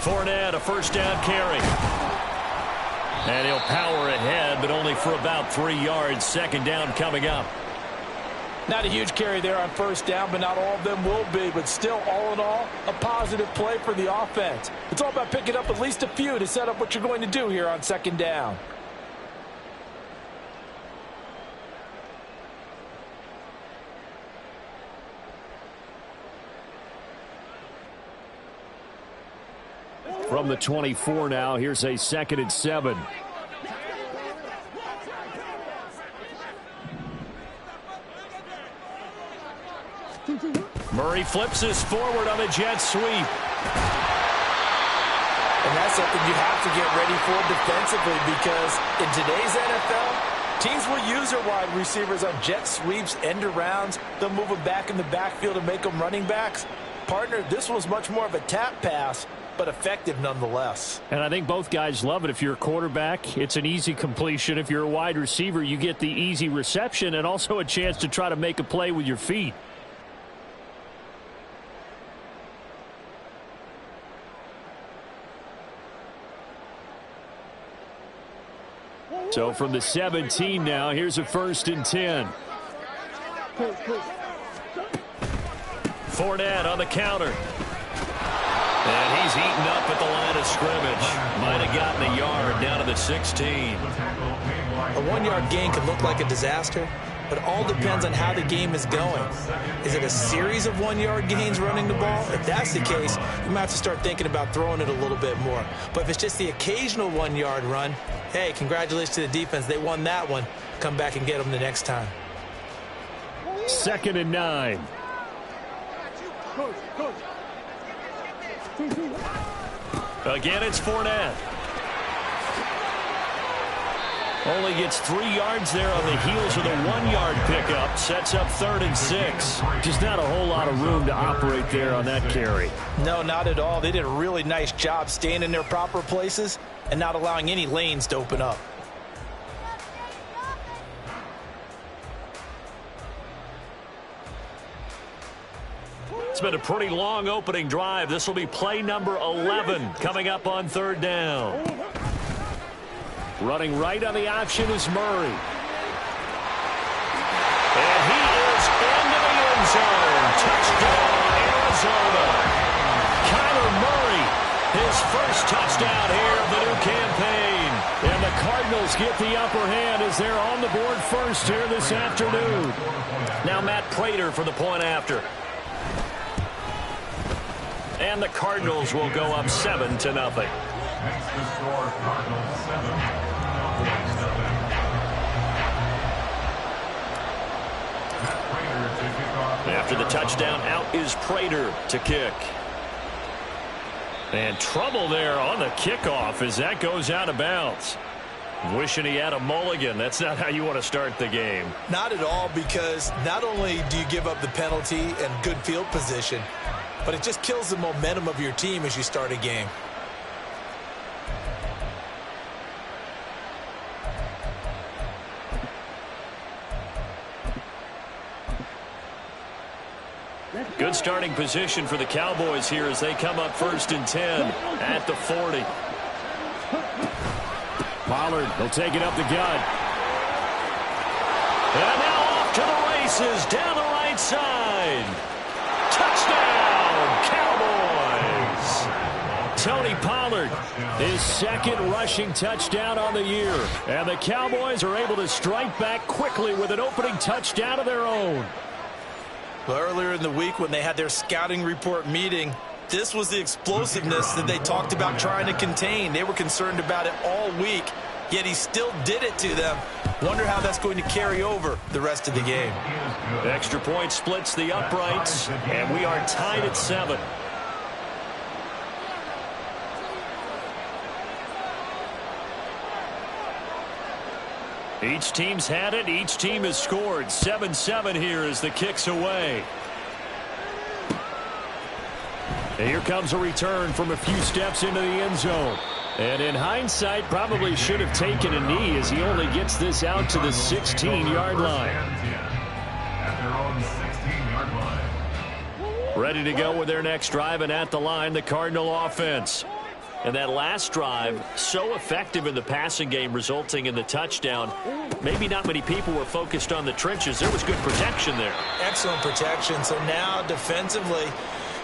Fournette, a first down carry. And he'll power ahead, but only for about 3 yards. Second down coming up. Not a huge carry there on first down, but not all of them will be. But still, all in all, a positive play for the offense. It's all about picking up at least a few to set up what you're going to do here on second down. From the 24 now, here's a 2nd and 7. Murray flips this forward on the jet sweep. And that's something you have to get ready for defensively, because in today's NFL, teams will use their wide receivers on jet sweeps, end arounds. They'll move them back in the backfield and make them running backs. Partner, this was much more of a tap pass, but effective nonetheless. And I think both guys love it. If you're a quarterback, it's an easy completion. If you're a wide receiver, you get the easy reception and also a chance to try to make a play with your feet. So from the 17 now, here's a 1st and 10. Fournette on the counter. And he's eaten up at the line of scrimmage. Might have gotten a yard down to the 16. A 1-yard gain can look like a disaster, but it all depends on how the game is going. Is it a series of 1-yard gains running the ball? If that's the case, you might have to start thinking about throwing it a little bit more. But if it's just the occasional 1-yard run, hey, congratulations to the defense. They won that one. Come back and get them the next time. 2nd and 9. Again, it's Fournette. Only gets 3 yards there on the heels of the 1-yard pickup. Sets up 3rd and 6. Just not a whole lot of room to operate there on that carry. No, not at all. They did a really nice job staying in their proper places and not allowing any lanes to open up. It's been a pretty long opening drive. This will be play number 11 coming up on 3rd down. Running right on the option is Murray. And he is into the end zone. Touchdown, Arizona. Kyler Murray, his first touchdown here of the new campaign. And the Cardinals get the upper hand as they're on the board first here this afternoon. Now Matt Prater for the point after. And the Cardinals will go up 7-0. Next to score, Cardinals 7. After the touchdown, out is Prater to kick. And trouble there on the kickoff as that goes out of bounds. Wishing he had a mulligan. That's not how you want to start the game. Not at all, because not only do you give up the penalty and good field position, but it just kills the momentum of your team as you start a game. Good starting position for the Cowboys here as they come up 1st and 10 at the 40. Pollard, he'll take it up the gut. And now off to the races down the right side. Touchdown, Cowboys! Tony Pollard, his 2nd rushing touchdown on the year. And the Cowboys are able to strike back quickly with an opening touchdown of their own. Well, earlier in the week when they had their scouting report meeting, this was the explosiveness that they talked about trying to contain. They were concerned about it all week, yet he still did it to them. Wonder how that's going to carry over the rest of the game. Extra point splits the uprights, and we are tied at 7. Each team's had it. Each team has scored. 7-7 here as the kick's away. And here comes a return from a few steps into the end zone. And in hindsight, probably should have taken a knee as he only gets this out to the 16-yard line. their own 16-yard line. Ready to go with their next drive, and at the line, the Cardinal offense. And that last drive, so effective in the passing game, resulting in the touchdown. Maybe not many people were focused on the trenches. There was good protection there. Excellent protection. So now, defensively,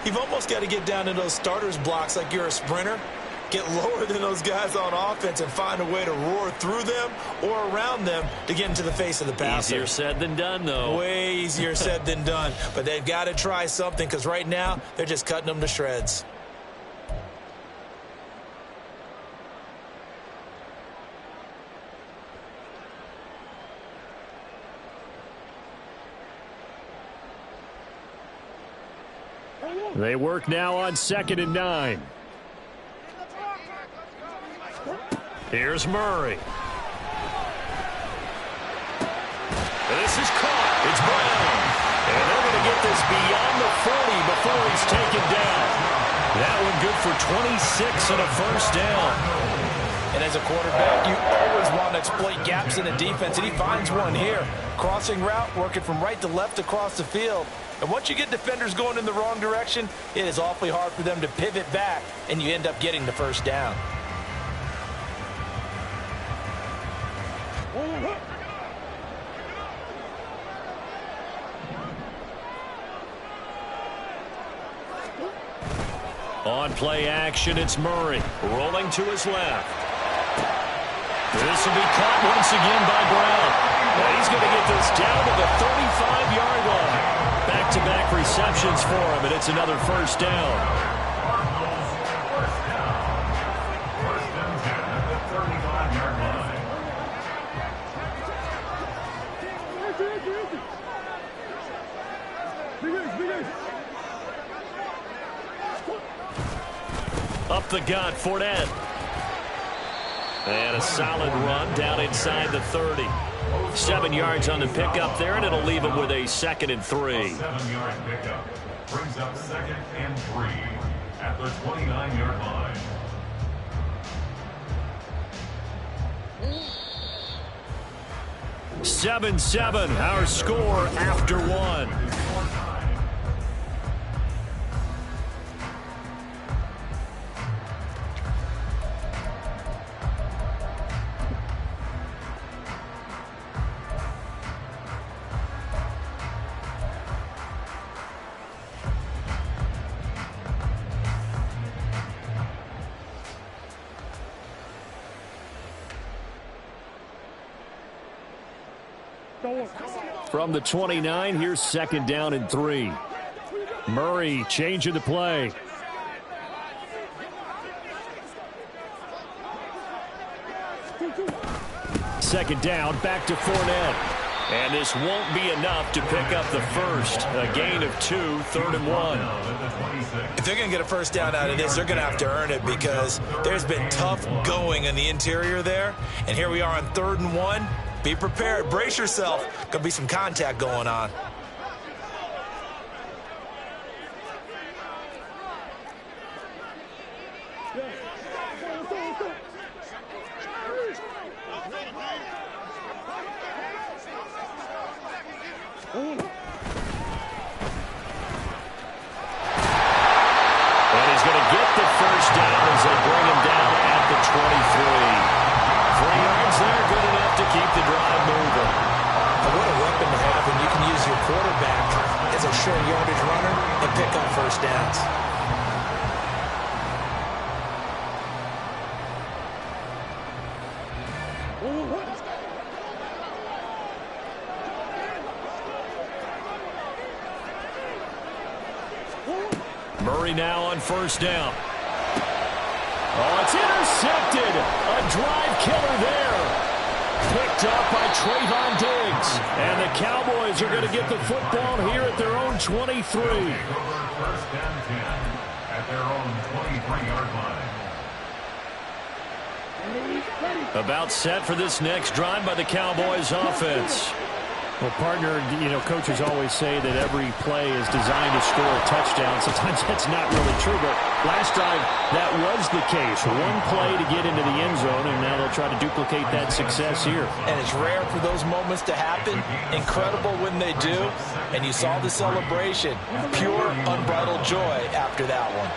you've almost got to get down to those starters blocks like you're a sprinter. Get lower than those guys on offense and find a way to roar through them or around them to get into the face of the passer. Easier said than done, though. Way easier said than done. But they've got to try something, because right now they're just cutting them to shreds. They work now on 2nd and 9. Here's Murray. This is caught. It's Brown. And they're going to get this beyond the 40 before he's taken down. That one good for 26 and a first down. And as a quarterback, you always want to exploit gaps in the defense, and he finds one here. Crossing route, working from right to left across the field. And once you get defenders going in the wrong direction, it is awfully hard for them to pivot back, and you end up getting the first down. On play action, it's Murray rolling to his left. This will be caught once again by Brown. Now he's going to get this down to the 35-yard line. Back-to-back receptions for him, and it's another first down. First and 10 at the 35-yard line. Up the gut, Fournette. And a solid run down inside the 30. 7 yards on the pickup there, and it'll leave him with a 2nd and 3. 7-yard pickup brings up 2nd and 3 at the 29-yard line. Seven, our score after one. From the 29, here's 2nd down and 3. Murray changing the play. Second down, back to Fournette. And this won't be enough to pick up the first. A gain of 2, 3rd and 1. If they're going to get a first down out of this, they're going to have to earn it, because there's been tough going in the interior there. And here we are on 3rd and 1. Be prepared. Brace yourself. Going to be some contact going on. And he's going to get the first down as they bring him down at the 23. 3 yards there, good enough to keep the drive moving. What a weapon to have when you can use your quarterback as a short yardage runner and pick up first downs. Murray now on first down. Oh, it's intercepted. A drive killer there. Picked up by Trayvon Diggs. And the Cowboys are going to get the football here at their own 23. First and 10 at their own 23-yard line. About set for this next drive by the Cowboys offense. Well, partner, coaches always say that every play is designed to score a touchdown. Sometimes that's not really true, but last drive, that was the case. One play to get into the end zone, and now they'll try to duplicate that success here. And it's rare for those moments to happen. Incredible when they do. And you saw the celebration. Pure, unbridled joy after that one.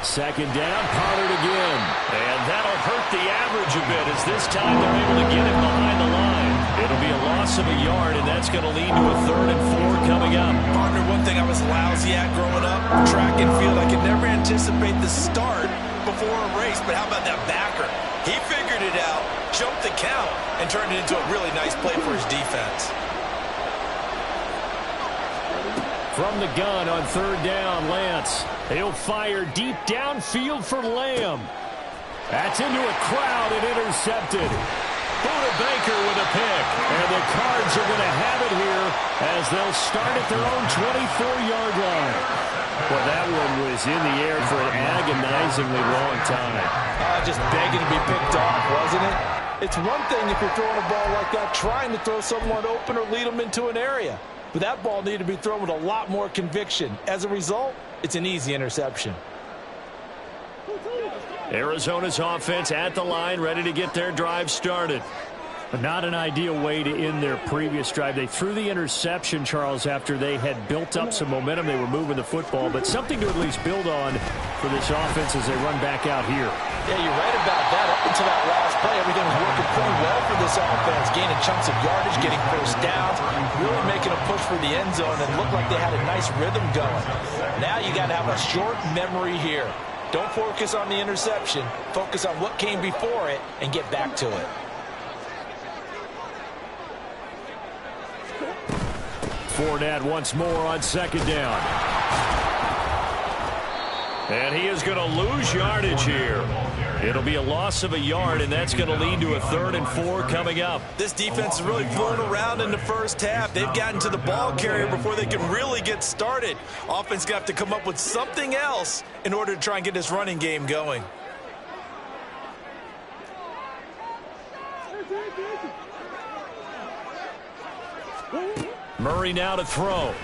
Second down, Pollard again. And that'll hurt the average a bit as this time they're able to get him behind the line. It'll be a loss of a yard, and that's going to lead to a 3rd and 4 coming up. Partner, one thing I was lousy at growing up, track and field, I could never anticipate the start before a race. But how about that backer? He figured it out, jumped the count, and turned it into a really nice play for his defense. From the gun on 3rd down, Lance. He'll fire deep downfield for Lamb. That's into a crowd and intercepted. Buda Baker with a pick. And the Cards are going to have it here as they'll start at their own 24-yard line. Well, that one was in the air for an agonizingly long time. Just begging to be picked off, wasn't it? It's one thing if you're throwing a ball like that, trying to throw someone open or lead them into an area. But that ball needed to be thrown with a lot more conviction. As a result, it's an easy interception. Arizona's offense at the line, ready to get their drive started. But not an ideal way to end their previous drive. They threw the interception, Charles, after they had built up some momentum. They were moving the football, but something to at least build on for this offense as they run back out here. Yeah, you're right about that. Up until that last play, everything was working pretty well for this offense, gaining chunks of yardage, getting first downs, really making a push for the end zone, and looked like they had a nice rhythm going. Now you got to have a short memory here. Don't focus on the interception. Focus on what came before it and get back to it. Fournette once more on 2nd down. And he is going to lose yardage here. It'll be a loss of a yard, and that's going to lead to a 3rd and 4 coming up. This defense is really flown around in the first half. They've gotten to the ball carrier before they can really get started. Offense got to come up with something else in order to try and get this running game going. Murray now to throw.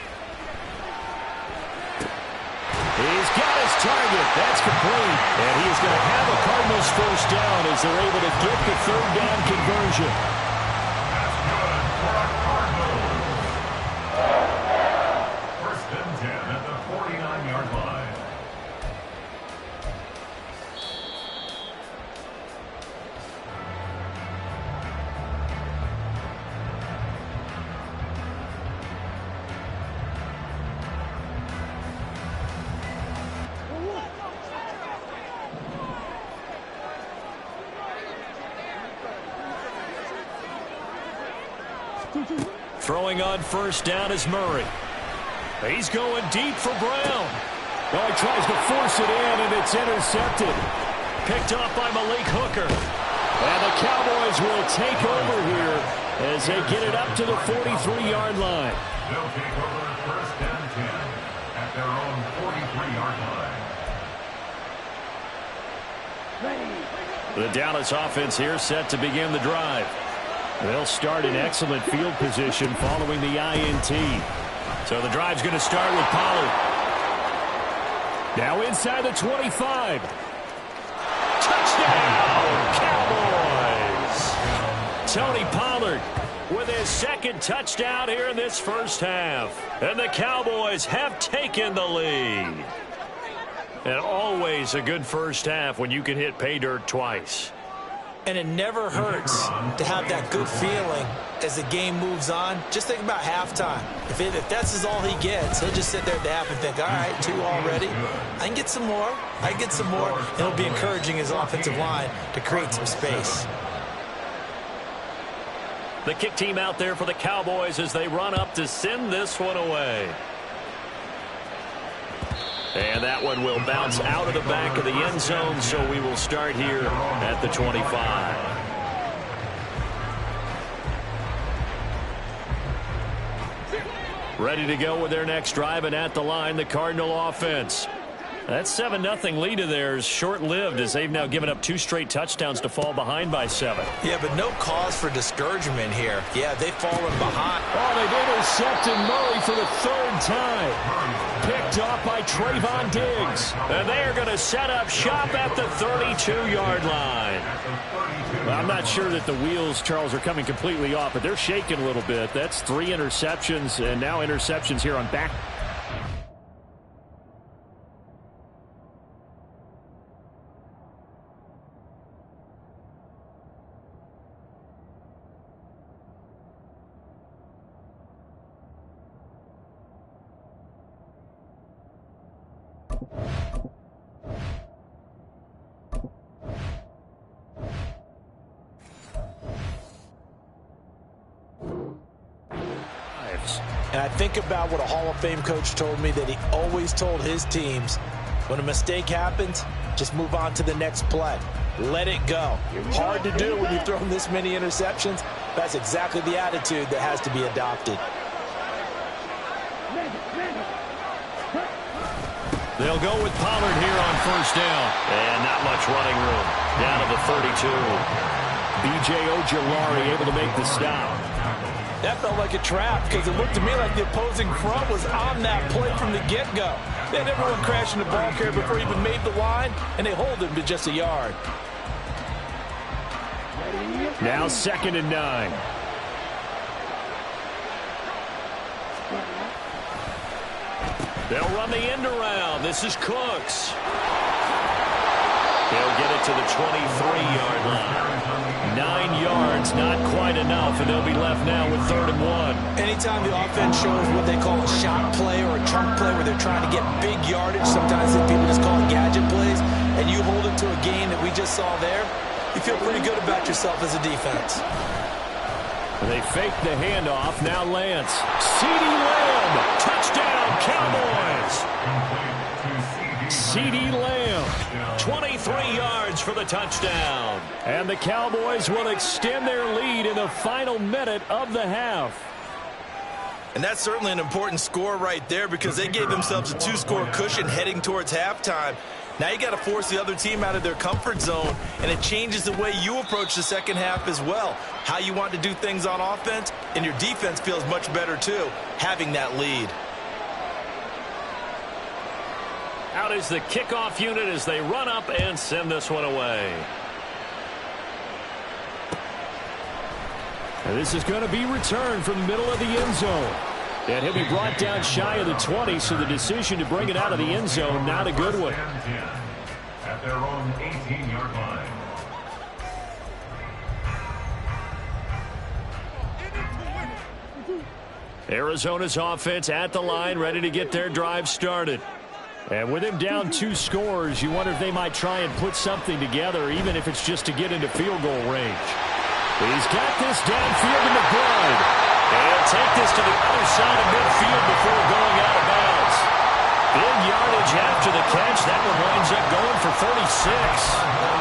He's got his target. That's complete. And he is going to have a Cardinals first down as they're able to get the 3rd down conversion. First and 10 at the 49-yard line. Throwing on first down is Murray. He's going deep for Brown. Oh, he tries to force it in, and it's intercepted. Picked off by Malik Hooker. And the Cowboys will take over here as they get it up to the 43-yard line. They'll take over first and 10 at their own 43-yard line. The Dallas offense here set to begin the drive. They'll start in excellent field position following the INT. So the drive's going to start with Pollard. Now inside the 25. Touchdown, Cowboys! Tony Pollard with his 2nd touchdown here in this first half. And the Cowboys have taken the lead. And always a good first half when you can hit pay dirt twice. And it never hurts to have that good feeling as the game moves on. Just think about halftime. If that's all he gets, he'll just sit there at the half and think, all right, 2 already. I can get some more. I can get some more. And it'll be encouraging his offensive line to create some space. The kick team out there for the Cowboys as they run up to send this one away. And that one will bounce out of the back of the end zone, so we will start here at the 25. Ready to go with their next drive, and at the line, the Cardinal offense. That 7-0 lead of theirs short-lived as they've now given up 2 straight touchdowns to fall behind by 7. Yeah, but no cause for discouragement here. Yeah, they've fallen behind. Oh, they've intercepted Murray for the 3rd time. Picked off by Trayvon Diggs. And they are going to set up shop at the 32-yard line. Well, I'm not sure that the wheels, Charles, are coming completely off, but they're shaking a little bit. That's 3 interceptions, and now interceptions here on back. And I think about what a Hall of Fame coach told me, that he always told his teams, when a mistake happens, just move on to the next play. Let it go. Hard to do when you've thrown this many interceptions. That's exactly the attitude that has to be adopted. They'll go with Pollard here on 1st down. And not much running room. Down to the 32. B.J. Ojulari able to make the stop. That felt like a trap because it looked to me like the opposing front was on that play from the get-go. They had everyone crashing the ball carrier before he even made the line, and they hold him to just a yard. Now 2nd and 9. They'll run the end around. This is Cooks. They'll get it to the 23-yard line. 9 yards, not quite enough, and they'll be left now with 3rd and 1. Anytime the offense shows what they call a shot play or a chunk play where they're trying to get big yardage, sometimes people just call it gadget plays, and you hold it to a gain that we just saw there, you feel pretty good about yourself as a defense. They fake the handoff. Now Lance. CeeDee Lamb. Touchdown, Cowboys. CeeDee Lamb. 23 yards for the touchdown. And the Cowboys will extend their lead in the final minute of the half. And that's certainly an important score right there because they gave themselves a 2-score cushion heading towards halftime. Now you got to force the other team out of their comfort zone, and it changes the way you approach the second half as well. How you want to do things on offense, and your defense feels much better too, having that lead. Out is the kickoff unit as they run up and send this one away. And this is going to be returned from the middle of the end zone. And he'll be brought down shy of the 20, so the decision to bring it out of the end zone, not a good one. At their own 18-yard line. Arizona's offense at the line, ready to get their drive started. And with him down 2 scores, you wonder if they might try and put something together, even if it's just to get into field goal range. He's got this downfield in the blood. And take this to the other side of midfield before going out of bounds. Big yardage after the catch. That one winds up going for 46.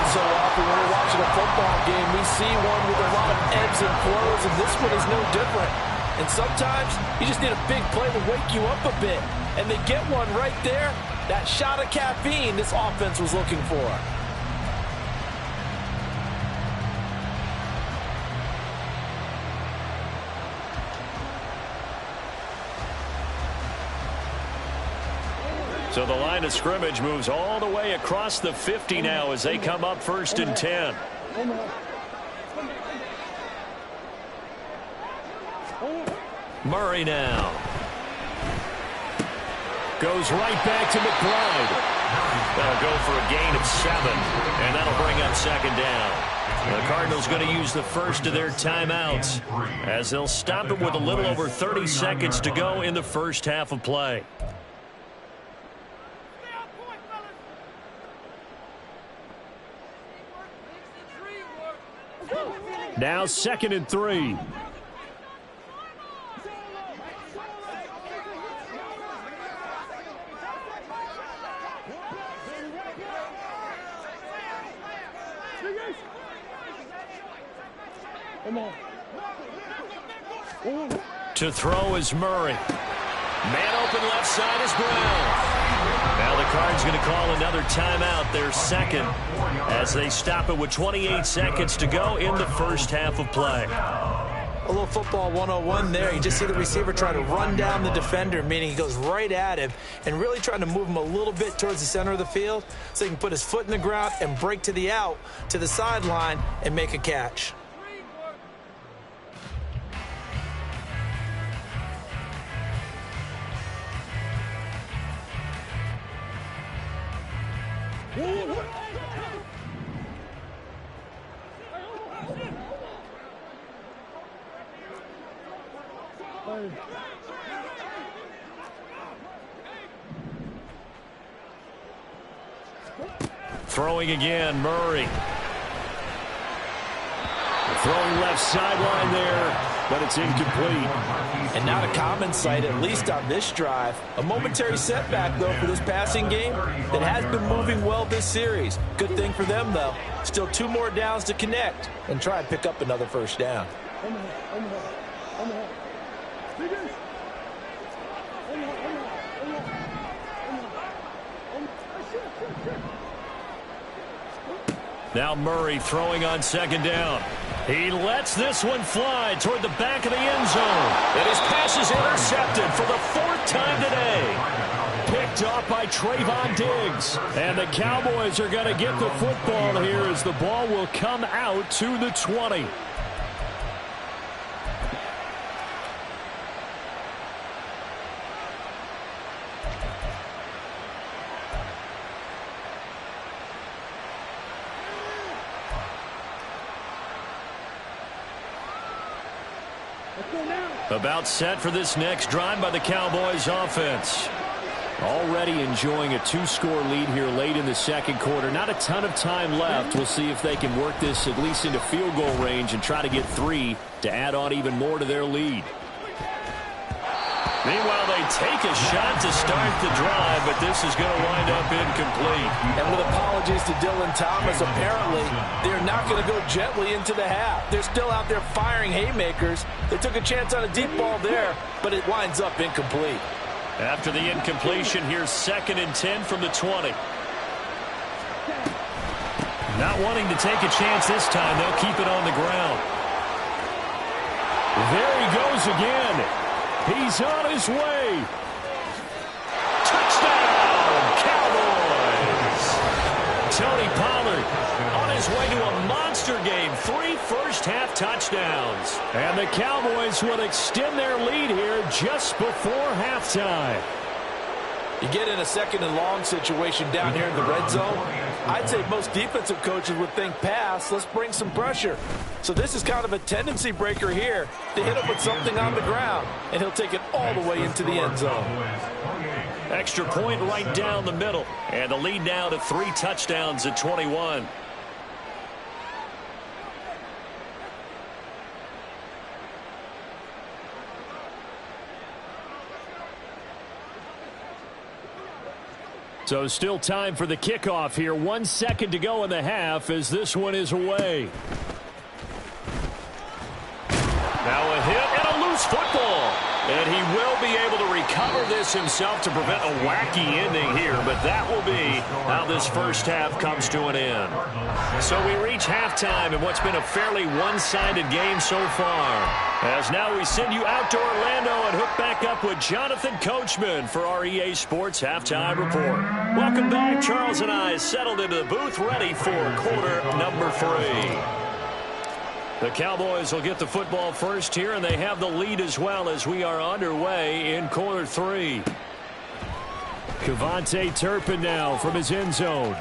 So often when we're watching a football game, we see one with a lot of ebbs and flows, and this one is no different. And sometimes you just need a big play to wake you up a bit. And they get one right there. That shot of caffeine this offense was looking for. So the line of scrimmage moves all the way across the 50 now as they come up 1st and 10. Murray now. Goes right back to McBride. They'll go for a gain of 7, and that'll bring up 2nd down. The Cardinals going to use the first of their timeouts as they'll stop it with a little over 30 seconds to go in the first half of play. Now 2nd and 3. To throw is Murray. Man open left side is Brown. Now the Cards going to call another timeout, their second, as they stop it with 28 seconds to go in the first half of play. A little football 101 there. You just see the receiver try to run down the defender, meaning he goes right at him and really trying to move him a little bit towards the center of the field so he can put his foot in the ground and break to the out, to the sideline, and make a catch. Throwing again, Murray. Throwing left sideline there, but it's incomplete. And not a common sight, at least on this drive. A momentary setback, though, for this passing game that has been moving well this series. Good thing for them, though. Still 2 more downs to connect and try and pick up another first down. Now Murray throwing on second down. He lets this one fly toward the back of the end zone. And his pass is intercepted for the 4th time today. Picked off by Trayvon Diggs. And the Cowboys are going to get the football here as the ball will come out to the 20. About set for this next drive by the Cowboys offense. Already enjoying a 2-score lead here late in the second quarter. Not a ton of time left. We'll see if they can work this at least into field goal range and try to get 3 to add on even more to their lead. Meanwhile, they take a shot to start the drive, but this is going to wind up incomplete. And with apologies to Dylan Thomas, apparently they're not going to go gently into the half. They're still out there firing haymakers. They took a chance on a deep ball there, but it winds up incomplete. After the incompletion, here's 2nd and 10 from the 20. Not wanting to take a chance this time, they'll keep it on the ground. There he goes again. He's on his way. Touchdown, Cowboys. Tony Pollard on his way to a monster game. 3 first-half touchdowns. And the Cowboys will extend their lead here just before halftime. You get in a 2nd and long situation down here in the red zone. I'd say most defensive coaches would think pass. Let's bring some pressure. So this is kind of a tendency breaker here to hit him with something on the ground, and he'll take it all the way into the end zone. Extra point right down the middle. And the lead now to 3 touchdowns at 21. So still time for the kickoff here. 1 second to go in the half as this one is away. Now a hit and a loose football. And he will be able to recover this himself to prevent a wacky ending here. But that will be how this first half comes to an end. So we reach halftime in what's been a fairly one-sided game so far. As now we send you out to Orlando and hook back up with Jonathan Coachman for our EA Sports Halftime Report. Welcome back. Charles and I settled into the booth ready for quarter number 3. The Cowboys will get the football first here, and they have the lead as well as we are underway in quarter 3. Kevontae Turpin now from his end zone.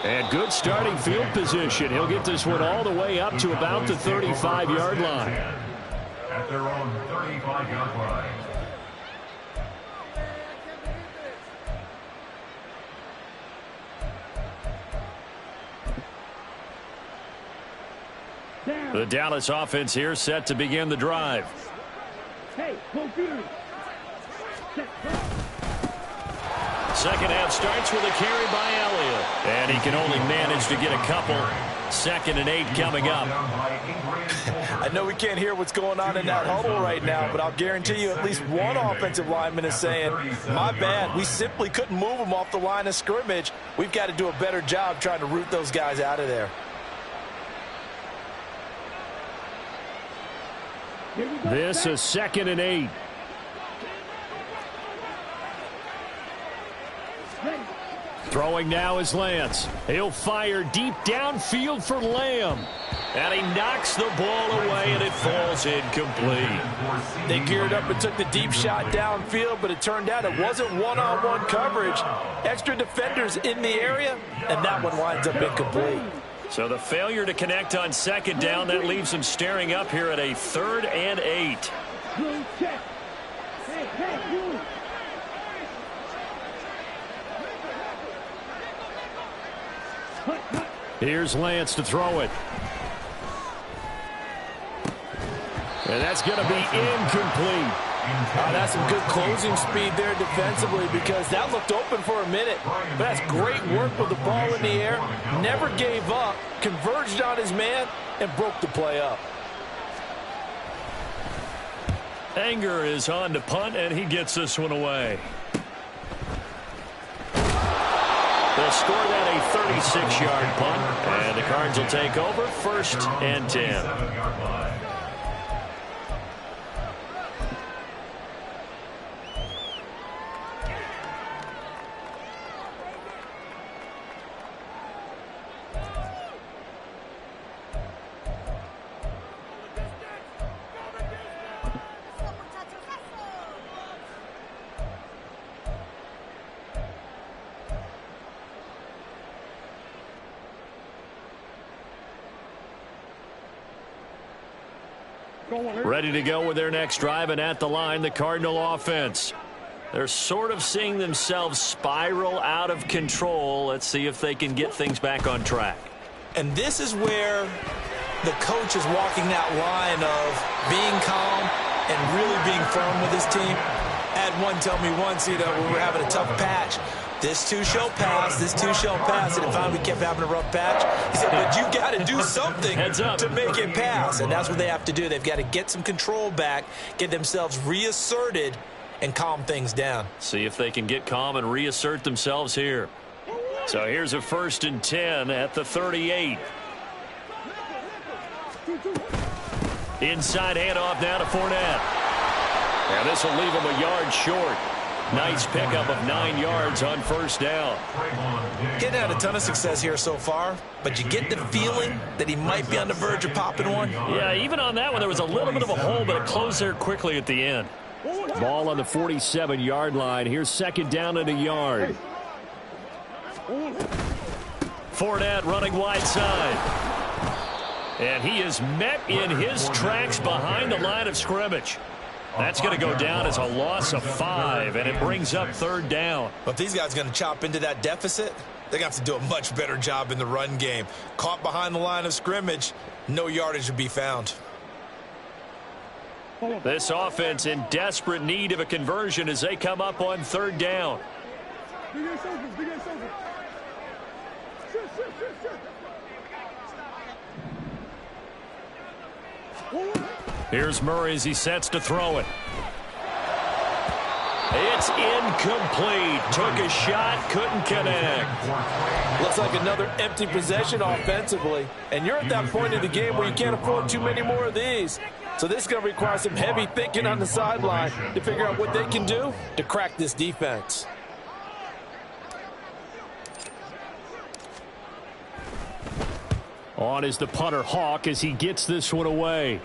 And good starting field position. He'll get this one all the way up to about the 35-yard line. At their own 35-yard line. The Dallas offense here set to begin the drive. Second half starts with a carry by Elliott. And he can only manage to get a couple. 2nd and 8 coming up. I know we can't hear what's going on in that huddle right now, but I'll guarantee you at least one offensive lineman is saying, my bad, we simply couldn't move them off the line of scrimmage. We've got to do a better job trying to root those guys out of there. This is 2nd and 8. Throwing now is Lance. He'll fire deep downfield for Lamb. And he knocks the ball away, and it falls incomplete. They geared up and took the deep shot downfield, but it turned out it wasn't one-on-one coverage. Extra defenders in the area, and that one winds up incomplete. So the failure to connect on 2nd down, that leaves them staring up here at a 3rd and 8. Here's Lance to throw it. And that's going to be incomplete. That's some good closing speed there defensively, because that looked open for a minute. But that's great work with the ball in the air. Never gave up, converged on his man, and broke the play up. Anger is on to punt, and he gets this one away. They'll score that a 36-yard punt, and the Cards will take over 1st and 10. Ready to go with their next drive, and at the line, the Cardinal offense. They're sort of seeing themselves spiral out of control. Let's see if they can get things back on track. And this is where the coach is walking that line of being calm and really being firm with his team. I had one tell me once, we were having a tough patch. This too shall pass, this too shall pass. And finally we kept having a rough patch. He said, but you got to do something to make it pass. And that's what they have to do. They've got to get some control back, get themselves reasserted, and calm things down. See if they can get calm and reassert themselves here. So here's a 1st and 10 at the 38. Inside handoff now to Fournette. And this will leave him a yard short. Nice pickup of 9 yards on 1st down. Getting had a ton of success here so far, but you get the feeling that he might be on the verge of popping one. Yeah, even on that one, there was a little bit of a hole, but it closed there quickly at the end. Ball on the 47-yard line. Here's 2nd down and a yard. Fournette running wide side. And he is met in his tracks behind the line of scrimmage. That's going to go down as a loss of 5, and it brings up 3rd down. But if these guys are going to chop into that deficit, they're going to have to do a much better job in the run game. Caught behind the line of scrimmage, no yardage to be found. This offense in desperate need of a conversion as they come up on 3rd down. Here's Murray as he sets to throw it. It's incomplete. Took a shot, couldn't connect. Looks like another empty possession offensively. And you're at that point in the game where you can't afford too many more of these. So this is going to require some heavy thinking on the sideline to figure out what they can do to crack this defense. On is the punter Hawk as he gets this one away.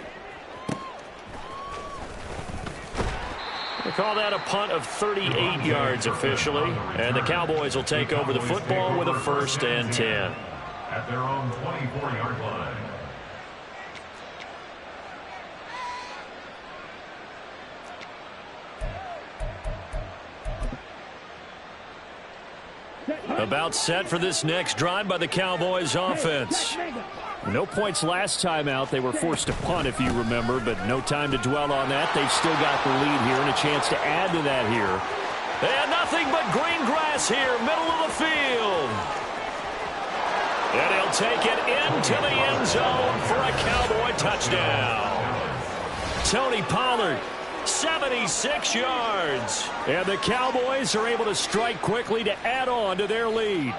They call that a punt of 38 yards officially. And the Cowboys will take over the football with a 1st and 10. At their own 24-yard line. About set for this next drive by the Cowboys offense. No points last time out. They were forced to punt, if you remember, but no time to dwell on that. They've still got the lead here and a chance to add to that here. And nothing but green grass here, middle of the field. And he'll take it into the end zone for a Cowboy touchdown. Tony Pollard, 76 yards. And the Cowboys are able to strike quickly to add on to their lead.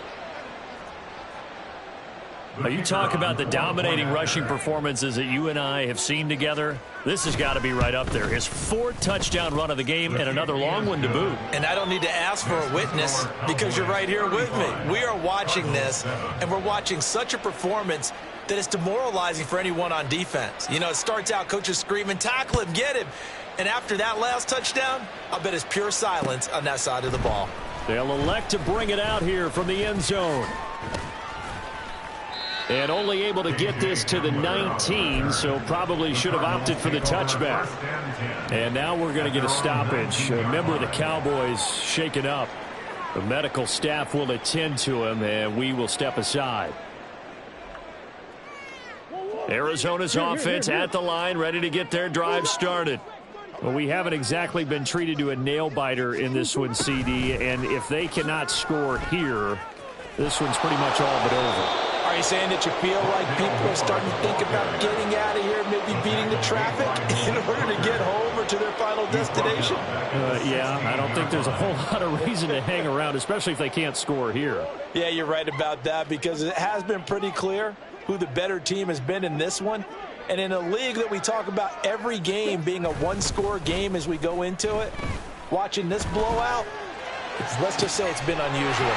Now, you talk about the dominating rushing performances that you and I have seen together. This has got to be right up there. His 4th touchdown run of the game and another long one to boot. And I don't need to ask for a witness because you're right here with me. We are watching this, and we're watching such a performance that it's demoralizing for anyone on defense. You know, it starts out coaches screaming, tackle him, get him. And after that last touchdown, I'll bet it's pure silence on that side of the ball. They'll elect to bring it out here from the end zone. And only able to get this to the 19, so probably should have opted for the touchback. And now we're going to get a stoppage. A member of the Cowboys shaken up. The medical staff will attend to him, and we will step aside. Arizona's offense at the line, ready to get their drive started. Well, we haven't exactly been treated to a nail-biter in this one, CD, and if they cannot score here, this one's pretty much all but over. Are you saying that you feel like people are starting to think about getting out of here, maybe beating the traffic in order to get home or to their final destination? Yeah, I don't think there's a whole lot of reason to hang around, especially if they can't score here. Yeah, you're right about that because it has been pretty clear who the better team has been in this one. And in a league that we talk about every game being a one-score game as we go into it, watching this blowout, let's just say it's been unusual.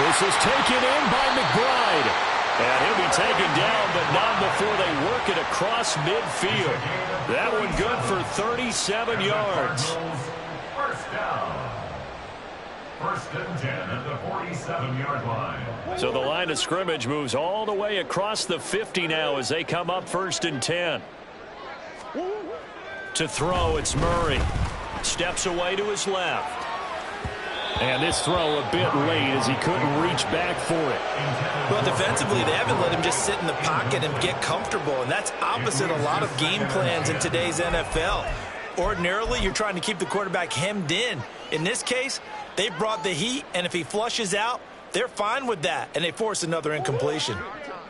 This is taken in by McBride. And he'll be taken down, but not before they work it across midfield. That one good for 37 yards. First down. 1st and 10 at the 47-yard line. So the line of scrimmage moves all the way across the 50 now as they come up 1st and 10. To throw, it's Murray. Steps away to his left. And this throw a bit late as he couldn't reach back for it. Well, defensively, they haven't let him just sit in the pocket and get comfortable, and that's opposite a lot of game plans in today's NFL. Ordinarily, you're trying to keep the quarterback hemmed in. In this case, they brought the heat, and if he flushes out, they're fine with that, and they force another incompletion.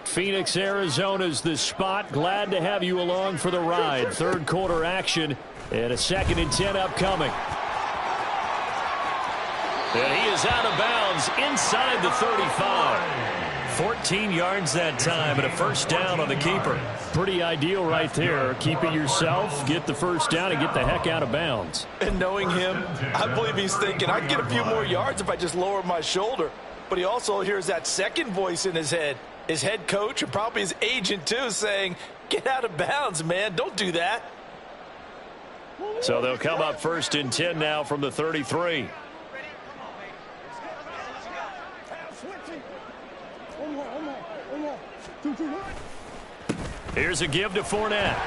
Phoenix, Arizona's the spot. Glad to have you along for the ride. 3rd quarter action and a 2nd and 10 upcoming. And he is out of bounds inside the 35. 14 yards that time and a 1st down on the keeper. Pretty ideal right there. Keep it yourself, get the 1st down, and get the heck out of bounds. And knowing him, I believe he's thinking, I'd get a few more yards if I just lower my shoulder. But he also hears that second voice in his head. His head coach and probably his agent, too, saying, get out of bounds, man. Don't do that. So they'll come up 1st and 10 now from the 33. Here's a give to Fournette.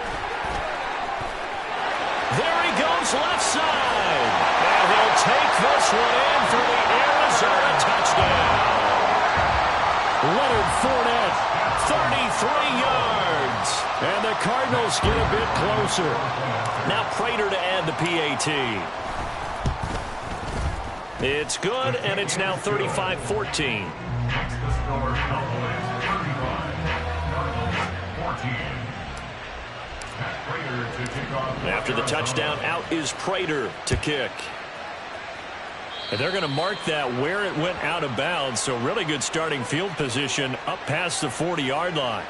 There he goes left side. And he'll take this one in for the Arizona touchdown. Leonard Fournette, 33 yards. And the Cardinals get a bit closer. Now Prater to add the PAT. It's good, and it's now 35-14. After the touchdown, out is Prater to kick. And they're going to mark that where it went out of bounds, so really good starting field position up past the 40-yard line.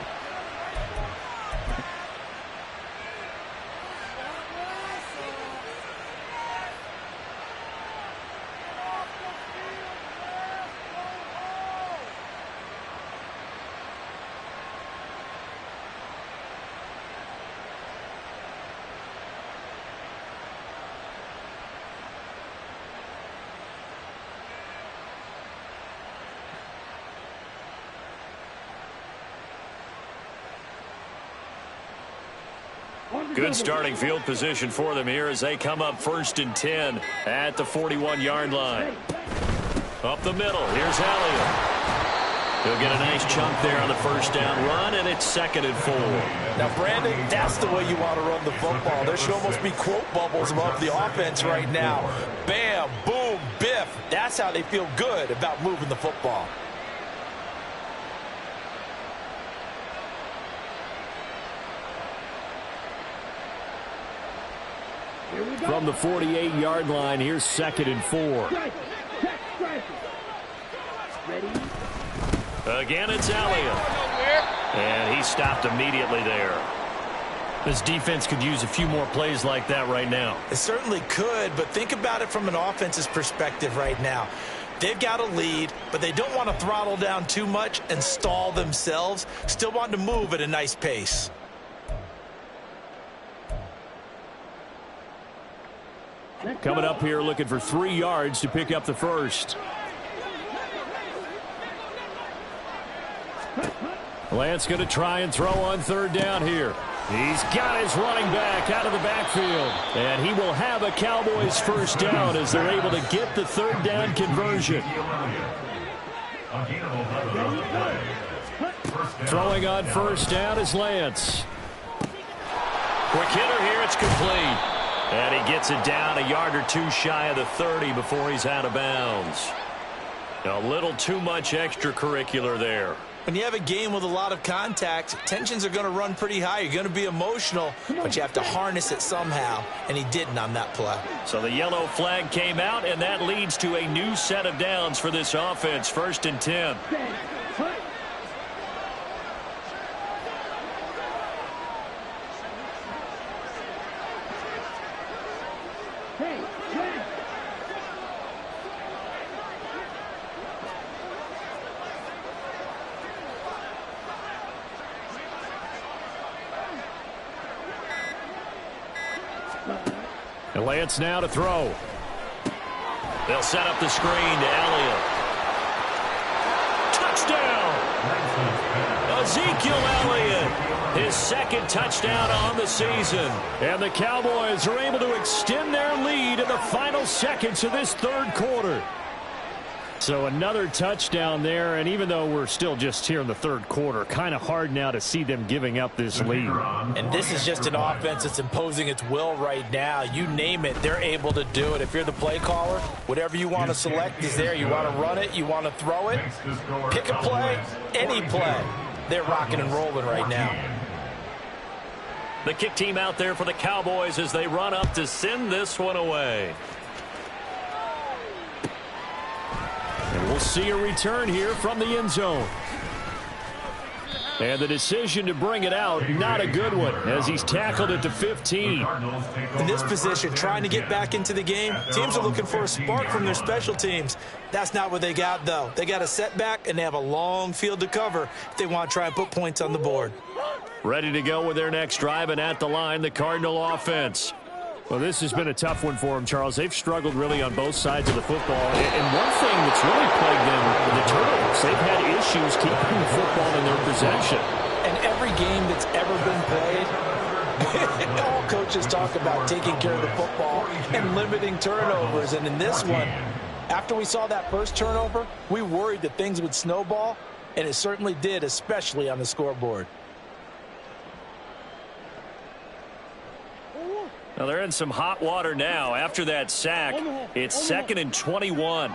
Good starting field position for them here as they come up 1st and 10 at the 41-yard line. Up the middle, here's Elliott. He'll get a nice chunk there on the 1st down run, and it's 2nd and 4. Now, Brandon, that's the way you want to run the football. There should almost be quote bubbles above the offense right now. Bam, boom, biff. That's how they feel good about moving the football. From the 48-yard line, here's 2nd and 4. Again, it's Elliott. And he stopped immediately there. This defense could use a few more plays like that right now. It certainly could, but think about it from an offense's perspective right now. They've got a lead, but they don't want to throttle down too much and stall themselves. Still want to move at a nice pace. Coming up here looking for 3 yards to pick up the first. Lance going to try and throw on 3rd down here. He's got his running back out of the backfield. And he will have a Cowboys first down as they're able to get the 3rd down conversion. Throwing on 1st down is Lance. Quick hitter here, it's complete. And he gets it down a yard or 2 shy of the 30 before he's out of bounds. A little too much extracurricular there. When you have a game with a lot of contact, tensions are going to run pretty high. You're going to be emotional, but you have to harness it somehow, and he didn't on that play. So the yellow flag came out, and that leads to a new set of downs for this offense. 1st and 10. And Lance now to throw. They'll set up the screen to Elliott. Touchdown! Ezekiel Elliott, his 2nd touchdown on the season. And the Cowboys are able to extend their lead in the final seconds of this 3rd quarter. So another touchdown there, and even though we're still just here in the 3rd quarter, kind of hard now to see them giving up this lead. And this is just an offense that's imposing its will right now. You name it, they're able to do it. If you're the play caller, whatever you want to select is there. You want to run it, you want to throw it, pick a play, any play. They're rocking and rolling right now. The kick team out there for the Cowboys as they run up to send this one away. And we'll see a return here from the end zone. And the decision to bring it out, not a good one, as he's tackled at the 15. In this position, trying to get back into the game, teams are looking for a spark from their special teams. That's not what they got, though. They got a setback, and they have a long field to cover if they want to try and put points on the board. Ready to go with their next drive, and at the line, the Cardinal offense. Well, this has been a tough one for them, Charles. They've struggled really on both sides of the football. And one thing that's really plagued them, the turnovers. They've had issues keeping the football in their possession. And every game that's ever been played, all coaches talk about taking care of the football and limiting turnovers. And in this one, after we saw that first turnover, we worried that things would snowball, and it certainly did, especially on the scoreboard. Now they're in some hot water now. After that sack, it's 2nd and 21. A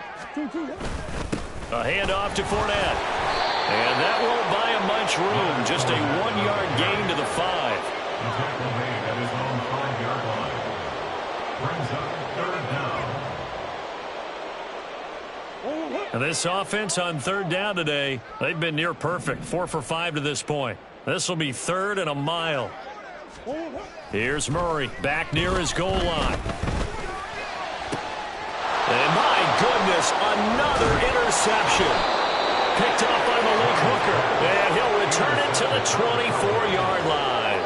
handoff to Fournette. And that won't buy him much room. Just a 1-yard gain to the 5. And this offense on 3rd down today, they've been near perfect. 4 for 5 to this point. This will be 3rd and a mile. Here's Murray back near his goal line. And my goodness, another interception. Picked up by Malik Hooker. And he'll return it to the 24-yard line.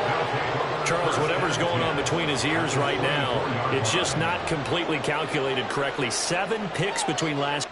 Charles, whatever's going on between his ears right now, it's just not completely calculated correctly. 7 picks between last.